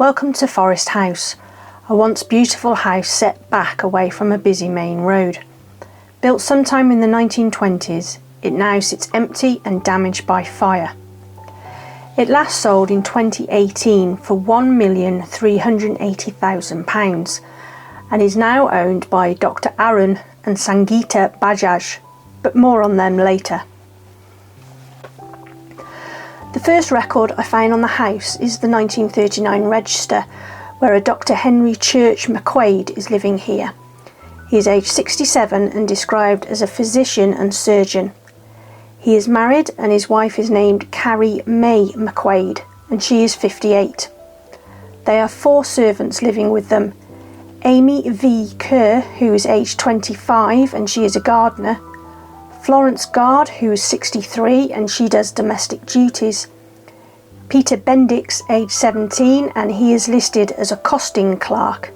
Welcome to Forest House, a once beautiful house set back away from a busy main road. Built sometime in the 1920s, it now sits empty and damaged by fire. It last sold in 2018 for £1,380,000 and is now owned by Dr. Arun and Sangeeta Bajaj, but more on them later. The first record I found on the house is the 1939 register, where a Dr. Henry Church McQuaid is living here. He is aged 67 and described as a physician and surgeon. He is married and his wife is named Carrie May McQuaid and she is 58. They have 4 servants living with them: Amy V. Kerr, who is aged 25 and she is a gardener, Florence Guard, who is 63 and she does domestic duties, Peter Bendix, aged 17, and he is listed as a costing clerk.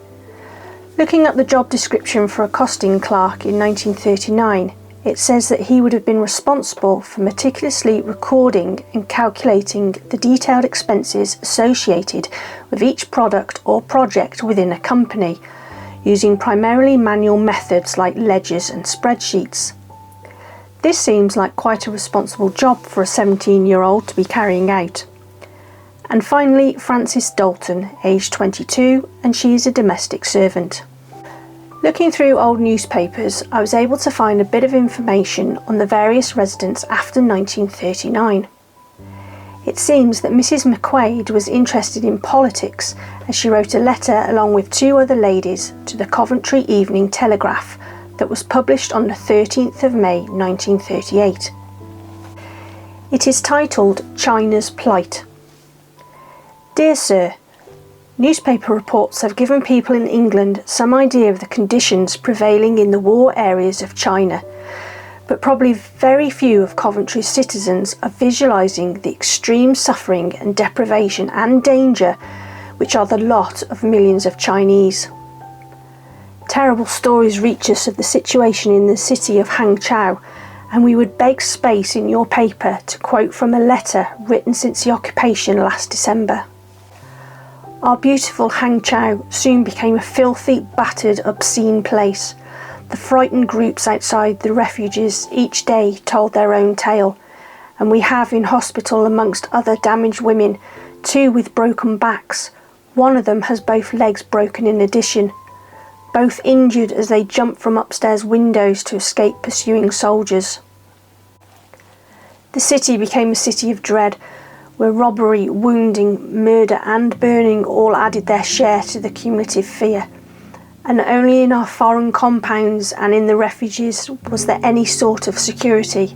Looking at the job description for a costing clerk in 1939, it says that he would have been responsible for meticulously recording and calculating the detailed expenses associated with each product or project within a company, using primarily manual methods like ledgers and spreadsheets. This seems like quite a responsible job for a 17-year-old to be carrying out. And finally, Frances Dalton, aged 22, and she is a domestic servant. Looking through old newspapers, I was able to find a bit of information on the various residents after 1939. It seems that Mrs. McQuaid was interested in politics as she wrote a letter along with 2 other ladies to the Coventry Evening Telegraph that was published on the 13th of May 1938. It is titled China's Plight. Dear Sir, newspaper reports have given people in England some idea of the conditions prevailing in the war areas of China, but probably very few of Coventry's citizens are visualising the extreme suffering and deprivation and danger which are the lot of millions of Chinese. Terrible stories reach us of the situation in the city of Hangzhou, and we would beg space in your paper to quote from a letter written since the occupation last December. Our beautiful Hangzhou soon became a filthy, battered, obscene place. The frightened groups outside the refuges each day told their own tale, and we have in hospital amongst other damaged women 2 with broken backs. One of them has both legs broken in addition, both injured as they jumped from upstairs windows to escape pursuing soldiers. The city became a city of dread, where robbery, wounding, murder and burning all added their share to the cumulative fear. And only in our foreign compounds and in the refuges was there any sort of security.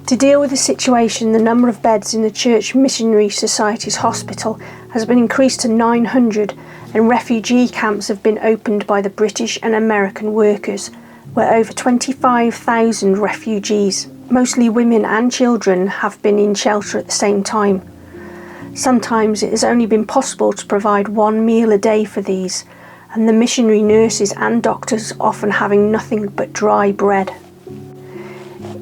To deal with the situation, the number of beds in the Church Missionary Society's hospital has been increased to 900, and refugee camps have been opened by the British and American workers, where over 25,000 refugees, mostly women and children, have been in shelter at the same time. Sometimes it has only been possible to provide 1 meal a day for these, and the missionary nurses and doctors often having nothing but dry bread.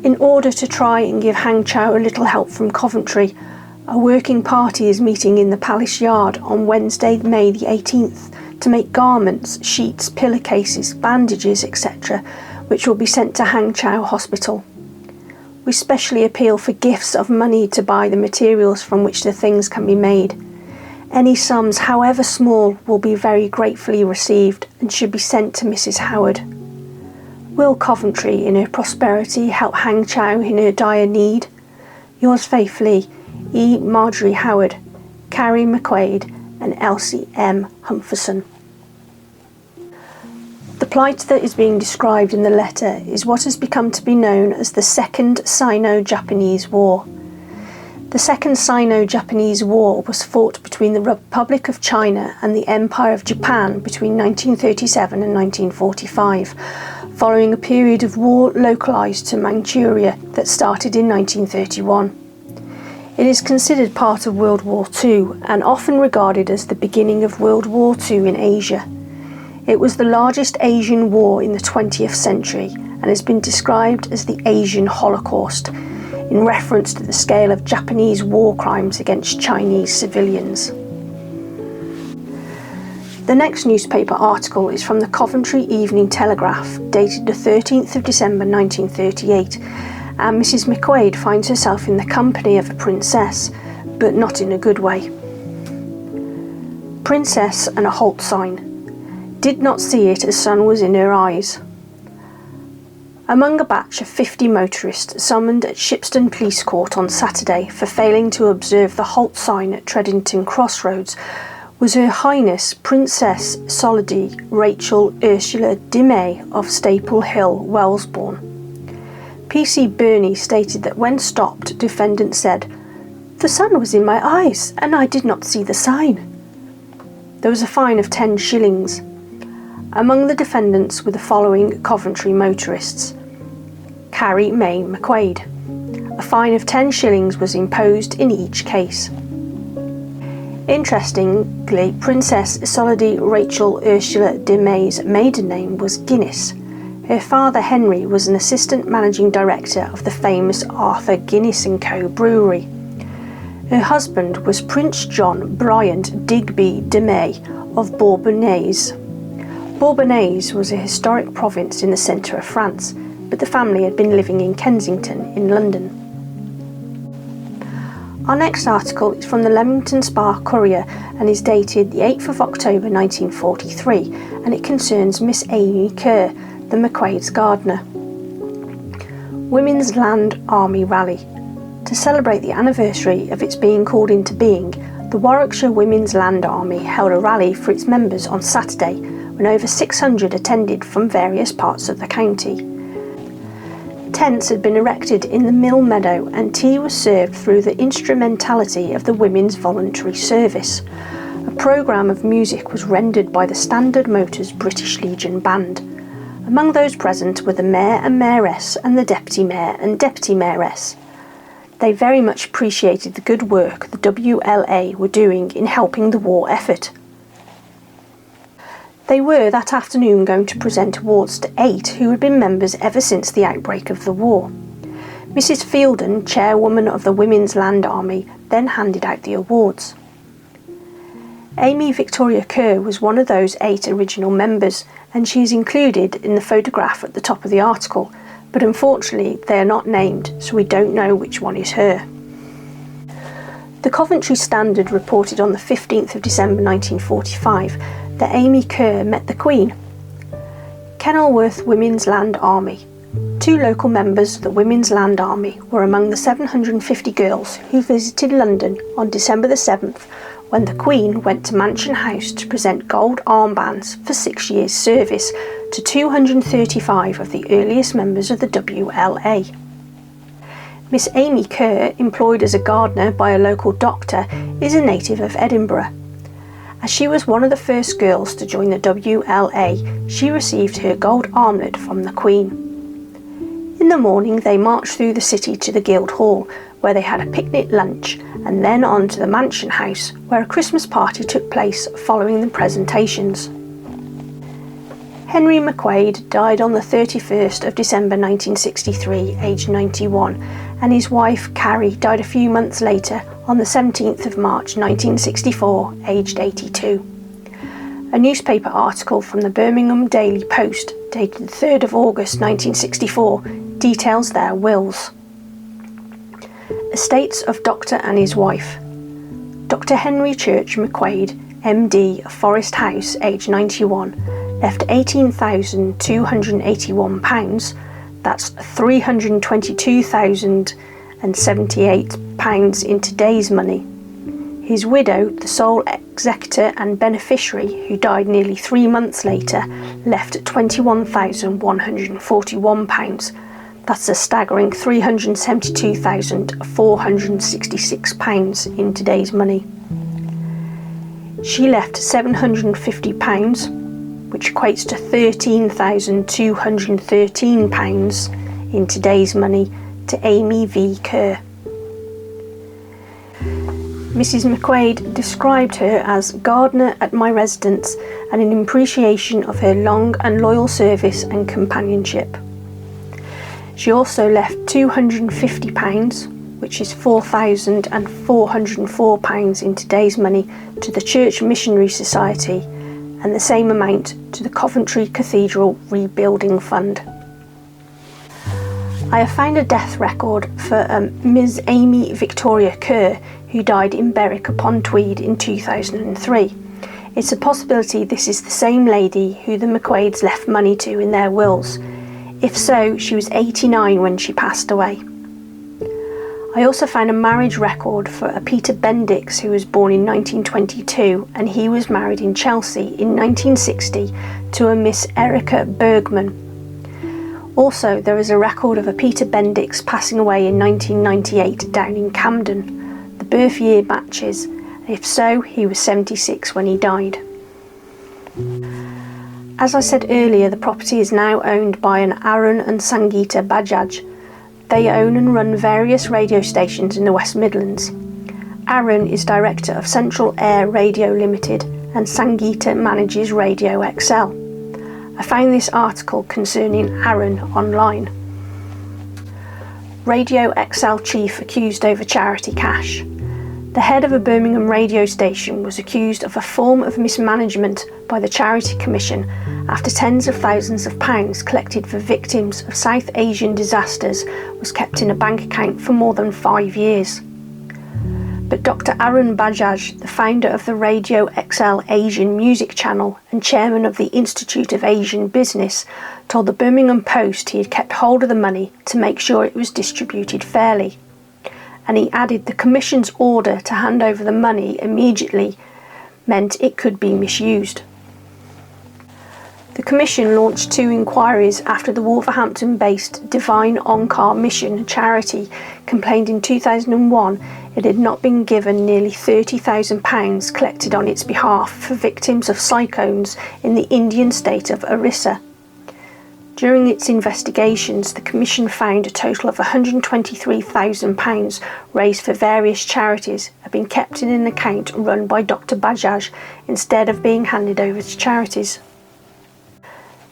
In order to try and give Hangzhou a little help from Coventry, a working party is meeting in the Palace Yard on Wednesday, May the 18th, to make garments, sheets, pillowcases, bandages, etc., which will be sent to Hangzhou Hospital. We specially appeal for gifts of money to buy the materials from which the things can be made. Any sums, however small, will be very gratefully received and should be sent to Mrs. Howard. Will Coventry, in her prosperity, help Hangzhou in her dire need? Yours faithfully, E. Marjorie Howard, Carrie McQuaid and Elsie M. Humpherson. The plight that is being described in the letter is what has become to be known as the Second Sino-Japanese War. The Second Sino-Japanese War was fought between the Republic of China and the Empire of Japan between 1937 and 1945, following a period of war localised to Manchuria that started in 1931. It is considered part of World War II and often regarded as the beginning of World War II in Asia. It was the largest Asian war in the 20th century and has been described as the Asian Holocaust, in reference to the scale of Japanese war crimes against Chinese civilians. The next newspaper article is from the Coventry Evening Telegraph, dated the 13th of December 1938, and Mrs. McQuaid finds herself in the company of a princess, but not in a good way. Princess and a halt sign. Did not see it as sun was in her eyes. Among a batch of 50 motorists summoned at Shipston Police Court on Saturday for failing to observe the halt sign at Treddington Crossroads was Her Highness Princess Soledie Rachel Ursula de May of Staple Hill, Wellesbourne. PC Burney stated that when stopped, defendant said, "The sun was in my eyes and I did not see the sign." There was a fine of 10 shillings. Among the defendants were the following Coventry motorists. Carrie May McQuaid. A fine of 10 shillings was imposed in each case. Interestingly, Princess Soledie Rachel Ursula de May's maiden name was Guinness. Her father Henry was an assistant managing director of the famous Arthur Guinness & Co. brewery. Her husband was Prince John Bryant Digby de May of Bourbonnais. Bourbonnais was a historic province in the centre of France, but the family had been living in Kensington in London. Our next article is from the Leamington Spa Courier and is dated the 8th of October 1943, and it concerns Miss Amy Kerr, the McQuaid's gardener. Women's Land Army Rally. To celebrate the anniversary of its being called into being, the Warwickshire Women's Land Army held a rally for its members on Saturday, when over 600 attended from various parts of the county. Tents had been erected in the mill meadow and tea was served through the instrumentality of the Women's Voluntary Service. A programme of music was rendered by the Standard Motors British Legion Band. Among those present were the Mayor and Mayoress and the Deputy Mayor and Deputy Mayoress. They very much appreciated the good work the WLA were doing in helping the war effort. They were that afternoon going to present awards to 8 who had been members ever since the outbreak of the war. Mrs. Fielden, chairwoman of the Women's Land Army, then handed out the awards. Amy Victoria Kerr was one of those 8 original members, and she is included in the photograph at the top of the article, but unfortunately they are not named, so we don't know which one is her. The Coventry Standard reported on the 15th of December 1945 that Amy Kerr met the Queen. Kenilworth Women's Land Army. 2 local members of the Women's Land Army were among the 750 girls who visited London on December the 7th when the Queen went to Mansion House to present gold armbands for 6 years' service to 235 of the earliest members of the WLA. Miss Amy Kerr, employed as a gardener by a local doctor, is a native of Edinburgh. As she was one of the first girls to join the WLA, she received her gold armlet from the Queen. In the morning they marched through the city to the Guildhall, where they had a picnic lunch, and then on to the Mansion House, where a Christmas party took place following the presentations. Henry McQuaid died on the 31st of December 1963, aged 91, and his wife Carrie died a few months later on the 17th of March 1964, aged 82. A newspaper article from the Birmingham Daily Post, dated the 3rd of August 1964, details their wills. Estates of Doctor and his wife. Dr. Henry Church McQuaid, MD of Forest House, aged 91, left £18,281, that's £322,078 in today's money. His widow, the sole executor and beneficiary, who died nearly 3 months later, left £21,141. That's a staggering £372,466 in today's money. She left £750, which equates to £13,213 in today's money, to Amy V. Kerr. Mrs. McQuaid described her as gardener at my residence and in appreciation of her long and loyal service and companionship. She also left £250, which is £4,404 in today's money, to the Church Missionary Society, and the same amount to the Coventry Cathedral Rebuilding Fund. I have found a death record for Ms. Amy Victoria Kerr, who died in Berwick-upon-Tweed in 2003. It's a possibility this is the same lady who the McQuaids left money to in their wills. If so, she was 89 when she passed away. I also found a marriage record for a Peter Bendix, who was born in 1922, and he was married in Chelsea in 1960 to a Miss Erica Bergman. Also, there is a record of a Peter Bendix passing away in 1998 down in Camden. The birth year matches. If so, he was 76 when he died. As I said earlier, the property is now owned by an Arun and Sangeeta Bajaj. They own and run various radio stations in the West Midlands. Arun is director of Central Air Radio Limited and Sangeeta manages Radio XL. I found this article concerning Arun online. Radio XL chief accused over charity cash. The head of a Birmingham radio station was accused of a form of mismanagement by the Charity Commission after tens of thousands of pounds collected for victims of South Asian disasters was kept in a bank account for more than 5 years. But Dr. Arun Bajaj, the founder of the Radio XL Asian Music Channel and chairman of the Institute of Asian Business, told the Birmingham Post he had kept hold of the money to make sure it was distributed fairly. And he added the Commission's order to hand over the money immediately meant it could be misused. The Commission launched 2 inquiries after the Wolverhampton-based Divine Onkar Mission charity complained in 2001 it had not been given nearly £30,000 collected on its behalf for victims of cyclones in the Indian state of Orissa. During its investigations, the Commission found a total of £123,000 raised for various charities had been kept in an account run by Dr. Bajaj instead of being handed over to charities.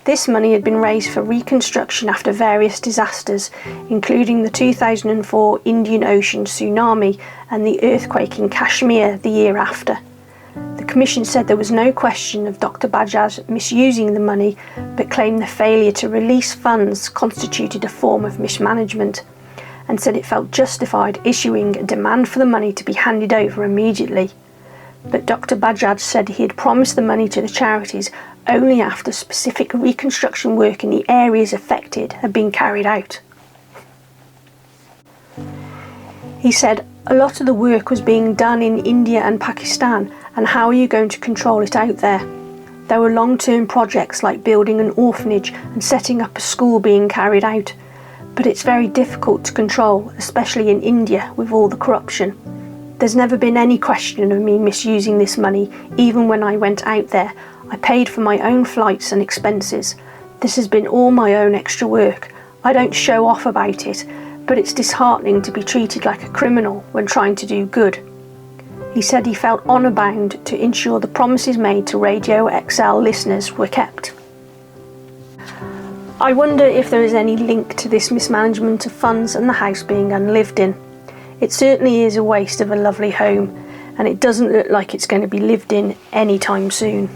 This money had been raised for reconstruction after various disasters, including the 2004 Indian Ocean tsunami and the earthquake in Kashmir the year after. The Commission said there was no question of Dr. Bajaj misusing the money, but claimed the failure to release funds constituted a form of mismanagement, and said it felt justified issuing a demand for the money to be handed over immediately. But Dr. Bajaj said he had promised the money to the charities only after specific reconstruction work in the areas affected had been carried out. He said, "A lot of the work was being done in India and Pakistan, and how are you going to control it out there? There were long-term projects like building an orphanage and setting up a school being carried out, but it's very difficult to control, especially in India with all the corruption. There's never been any question of me misusing this money, even when I went out there. I paid for my own flights and expenses. This has been all my own extra work. I don't show off about it, but it's disheartening to be treated like a criminal when trying to do good." He said he felt honour bound to ensure the promises made to Radio XL listeners were kept. I wonder if there is any link to this mismanagement of funds and the house being unlived in. It certainly is a waste of a lovely home, and it doesn't look like it's going to be lived in anytime soon.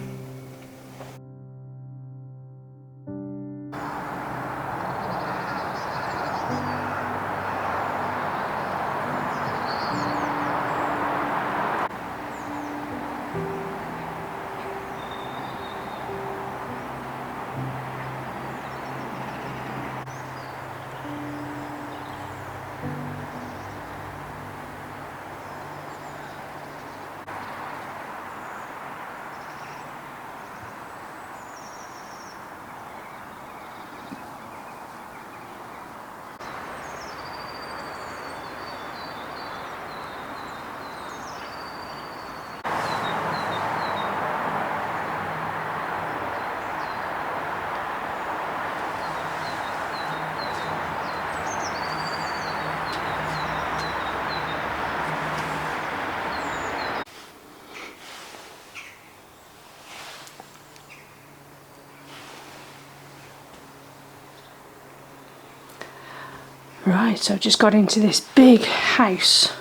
Right, so I've just got into this big house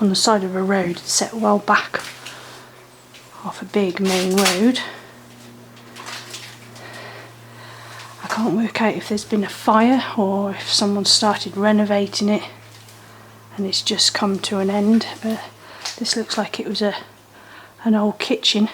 on the side of a road set well back off a big main road. can't work out if there's been a fire or if someone started renovating it and it's just come to an end, but this looks like it was an old kitchen.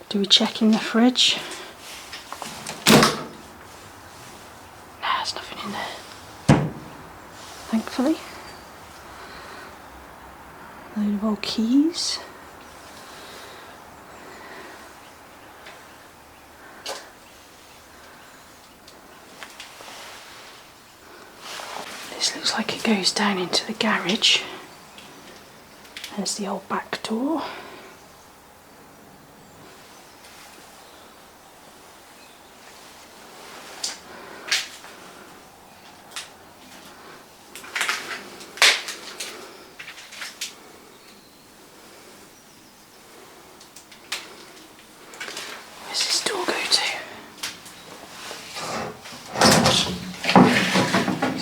Do we check in the fridge? Nah, there's nothing in there, thankfully. A load of old keys. This looks like it goes down into the garage. There's the old back door.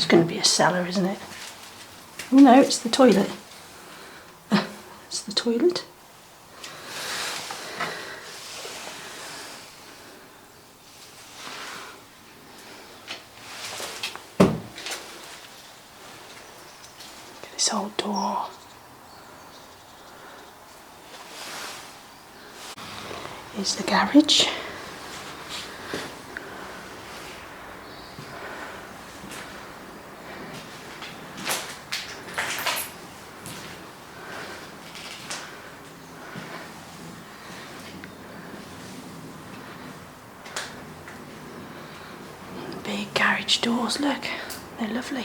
Going to be a cellar, isn't it? Oh no, it's the toilet. It's the toilet. Look at this old door. Here's the garage. Big garage doors, look, they're lovely.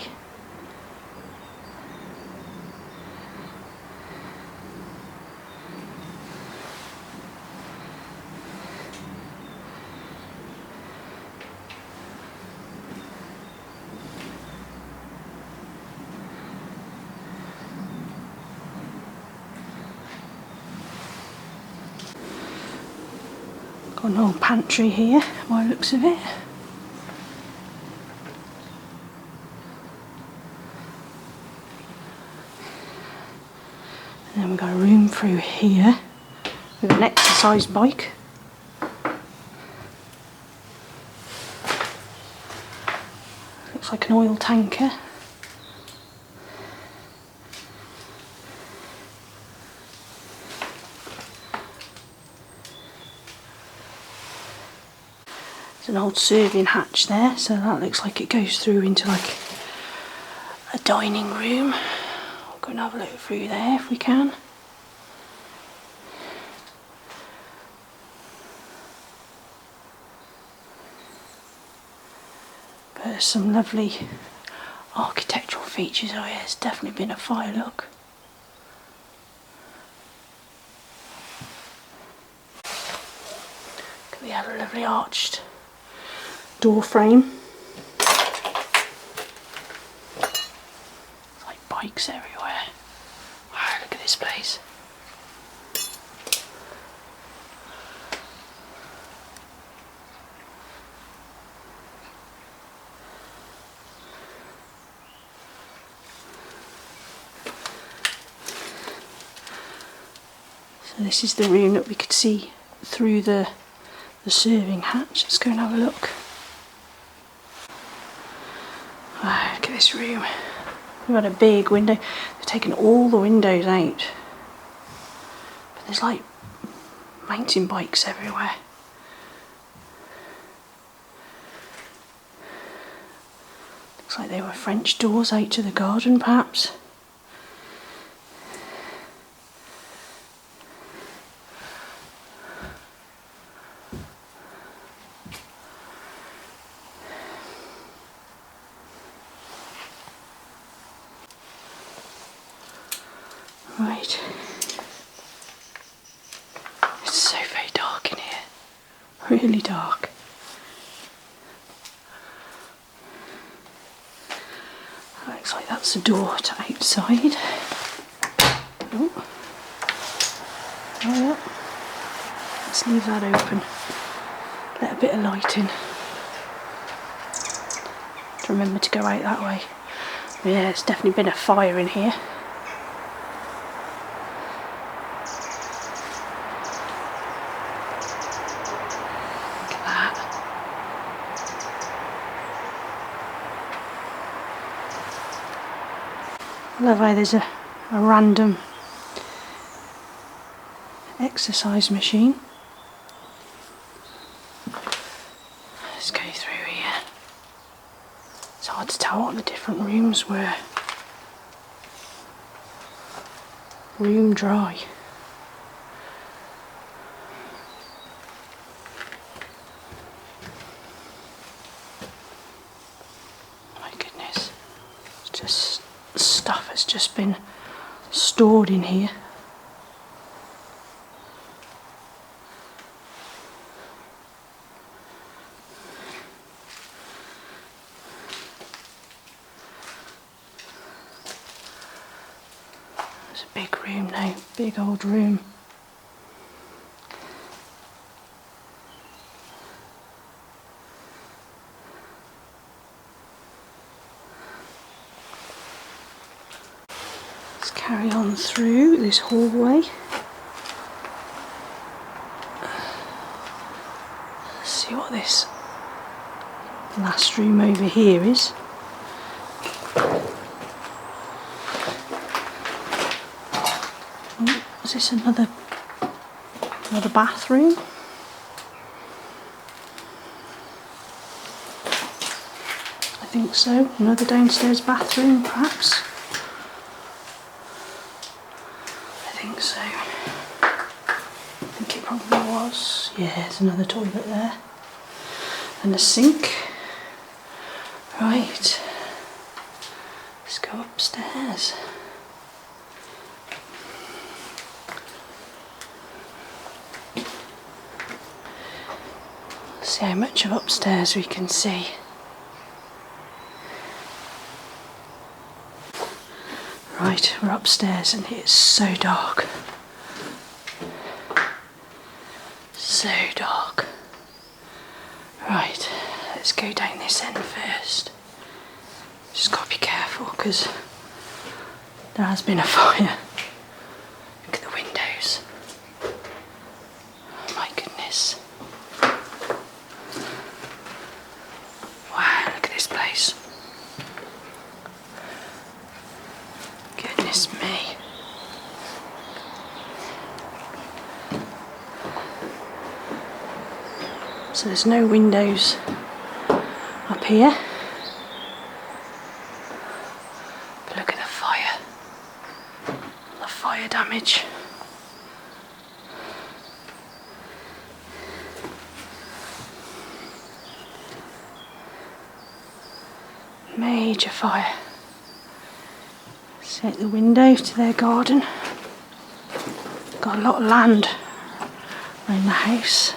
Got an old pantry here, by the looks of it. And then we've got a room through here with an exercise bike. Looks like an oil tanker. There's an old serving hatch there, so that looks like it goes through into like a dining room. We'll go and have a look through there if we can. But there's some lovely architectural features. Oh yeah, it's definitely been a fire, look. We have a lovely arched door frame. It's like bikes everywhere. Wow, look at this place. So this is the room that we could see through the serving hatch. Let's go and have a look. Wow, look at this room. We've got a big window. They've taken all the windows out. But there's like mountain bikes everywhere. Looks like they were French doors out to the garden, perhaps. Right. It's so very dark in here. Really dark. Looks like that's the door to outside. Oh. Oh yeah. Let's leave that open. Let a bit of light in. to remember to go out that way. Yeah, it's definitely been a fire in here. Look at that. I love how there's a random exercise machine. Let's go through here. It's hard to tell what the different rooms were. Room dry. My goodness. It's just stuff has just been stored in here. It's a big room now, big old room. Let's carry on through this hallway. Let's see what this last room over here is. Is this another bathroom? I think so. Another downstairs bathroom, perhaps. I think so. I think it probably was. Yeah, there's another toilet there. And a sink. Right. Let's go upstairs. See how much of upstairs we can see. Right, we're upstairs and it's so dark. So dark. Right, let's go down this end first. Just got to be careful because there has been a fire. Look at the windows. Oh my goodness. Wow, look at this place. Goodness me. So there's no windows up here. But look at the fire. The fire damage. Major fire. See out the window to their garden. Got a lot of land around the house.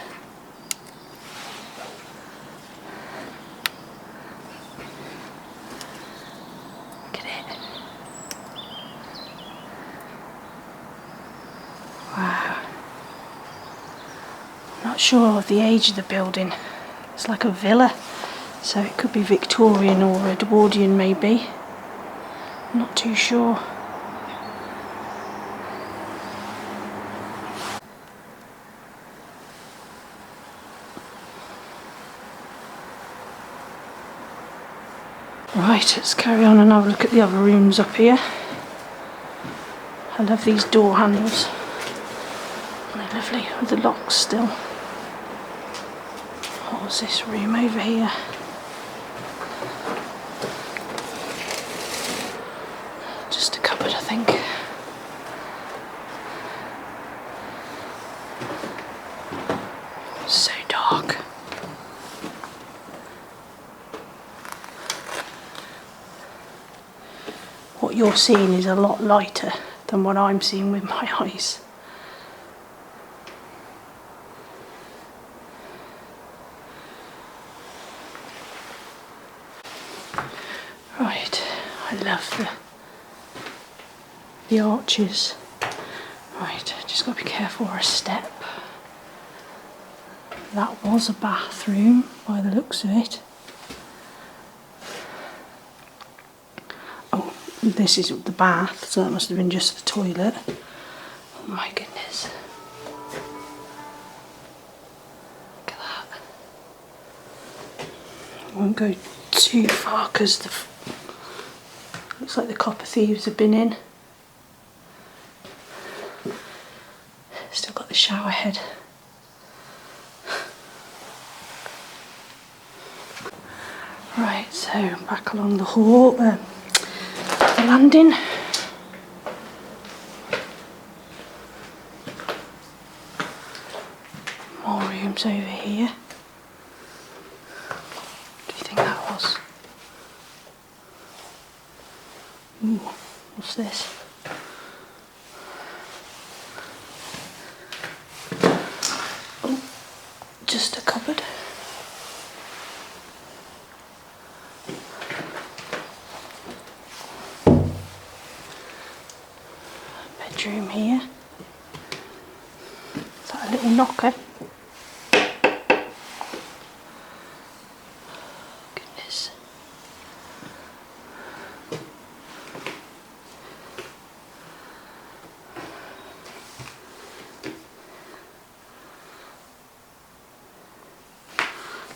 Look at it. Wow. I'm not sure of the age of the building. It's like a villa. So it could be Victorian or Edwardian maybe. I'm not too sure. Right, let's carry on and have a look at the other rooms up here. I love these door handles. They're lovely with the locks still. What was this room over here? Just a cupboard, I think. So dark. What you're seeing is a lot lighter than what I'm seeing with my eyes. Right, I love the arches. Right, just got to be careful for a step. That was a bathroom by the looks of it. this is the bath, so that must have been just the toilet. Oh my goodness. Look at that. I won't go too far because looks like the copper thieves have been in. Still got the shower head. Right, so back along the hall, the landing. More rooms over here. What do you think that was? Ooh, what's this? Oh, just a cupboard. Bedroom here. Is that a little knocker? Goodness.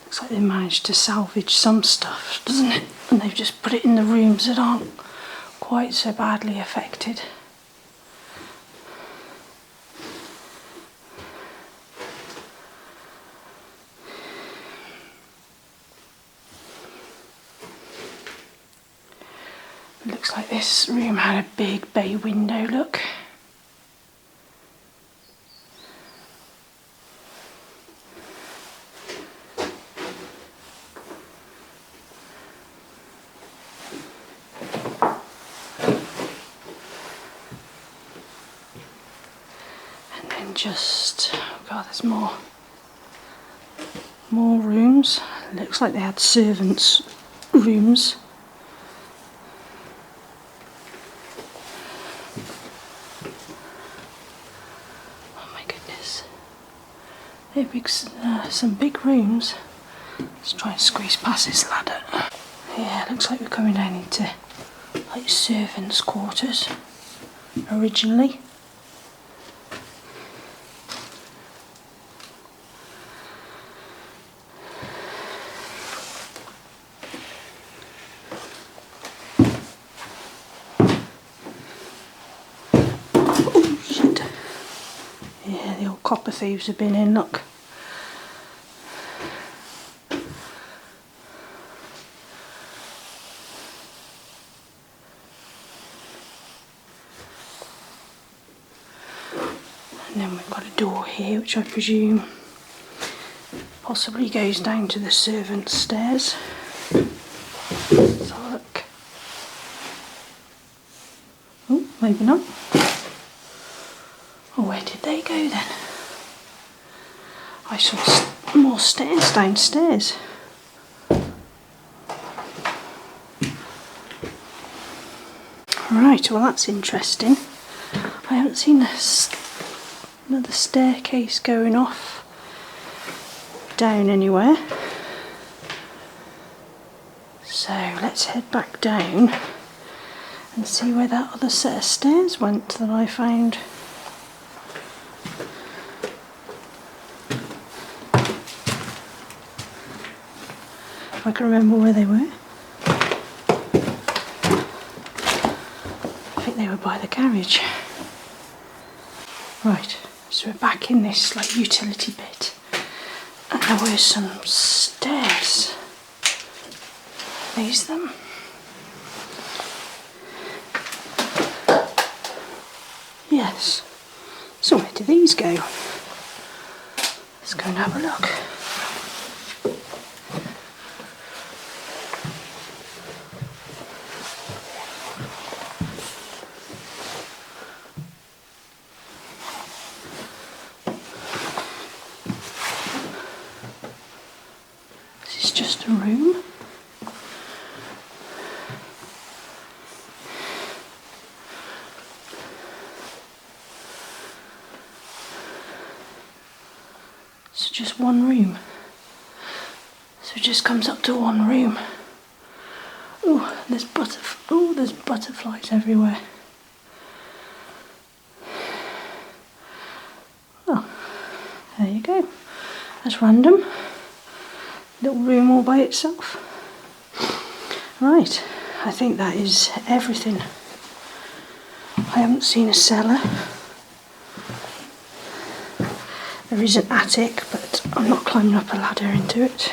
Looks like they managed to salvage some stuff, doesn't it? And they've just put it in the rooms that aren't quite so badly affected. Looks like this room had a big bay window, look. And then just, oh God, there's more rooms. Looks like they had servants' rooms. Some big rooms. Let's try and squeeze past this ladder. Yeah, looks like we're coming down into like servants' quarters originally. Oh shit. Yeah, the old copper thieves have been in, look. And then we've got a door here, which I presume possibly goes down to the servants' stairs. Let's have a look. Oh, maybe not. Oh, where did they go then? I saw more stairs downstairs. Right, well that's interesting. I haven't seen another staircase going off down anywhere. So let's head back down and see where that other set of stairs went that I found. If I can remember where they were. I think they were by the garage. Right, so we're back in this like utility bit, and there were some stairs. These them. Yes. So where do these go? Let's go and have a look. This is just a room. So just one room. So it just comes up to one room. Oh, there's Oh, there's butterflies everywhere. Oh, there you go. That's random. Little room all by itself. Right, I think that is everything. I haven't seen a cellar. There is an attic, but I'm not climbing up a ladder into it.